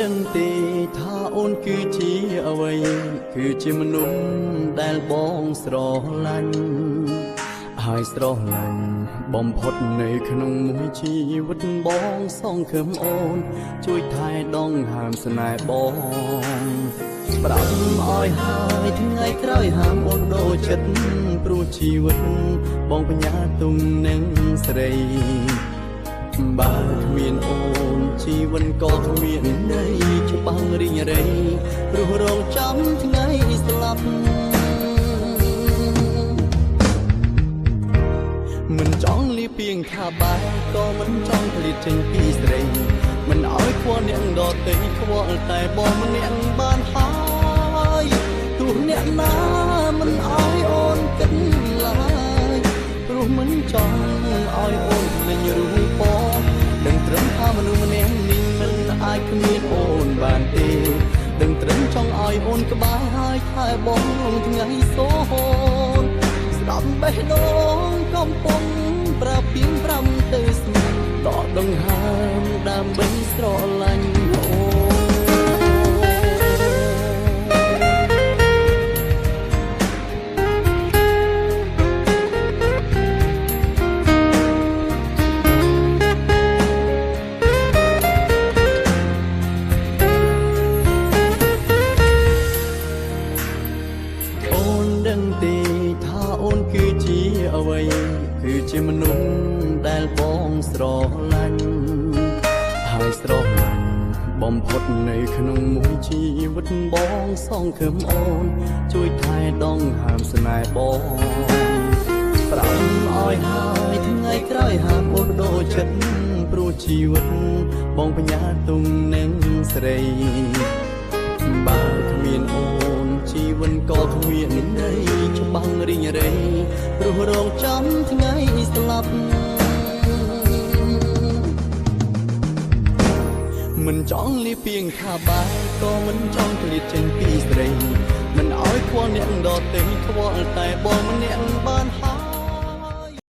ដឹងទេថាអូនគឺជាអ្វីគឺជាមនុស្សដែលបងស្រឡាញ់ហើយស្រឡាញ់បំផុតនៅក្នុងមួយជីវិតបងសងខឹមអូនជួយថែដងហាមស្នេហ៍បងប្រាប់ឲ្យហើយថ្ងៃក្រោយហាមអូនដូរចិត្តព្រោះជីវិតបងបញ្ញាទុំនឹងស្រីបើគ្មានអូនជីវិតក៏គ្មានន័យច្បាំងរីងរៃព្រោះរងចាំថ្ងៃស្លាប់មិនចង់លីពីងថាបែក៏មិនចង់ឃ្លាតចេញពីស្រីមិនឲ្យខ្វល់អ្នកដទៃខ្វល់តែបងម្នាក់បានហើយទោះអ្នកណាមិនឲ្យអូនគិតឡើយព្រោះមិនចង់ឲ្យអូនលេងរូបបងដឹងត្រឹមថាមនុស្សម្នាក់នេះមិនអាចគ្មានអូនបានទេដឹងត្រឹមចង់ឲ្យអូនក្បែរហើយថែបងថ្ងៃសូនស្ដាប់បេះដូងកំពុងប្រាប់ពី5ទៅស្មាតដង្ហើមដើម្បីស្រឡាញ់អូដឹងទេថាអូនគឺជាអ្វីគឺជាមនុស្សដែលបងស្រឡាញ់ហើយស្រឡាញ់បំផុតនៅក្នុងមួយជីវិតបងសងខឹមអូនជួយថែដងហាមស្នេហ៍បងប្រាប់ឲ្យហើយថ្ងៃក្រោយហាមអូនដូរចិត្តព្រោះជីវិតបងបញ្ញាទុំនឹងស្រីបើគ្មានអូនជីវិតក៏គ្មានន័យច្បាំងរីងរៃព្រោះរងចាំថ្ងៃស្លាប់មិនចង់លីពីងថាបែក៏មិនចង់ឃ្លាតចេញពីស្រីមិនឲ្យខ្វល់អ្នកដទៃខ្វល់តែបងម្នាក់បានហើយ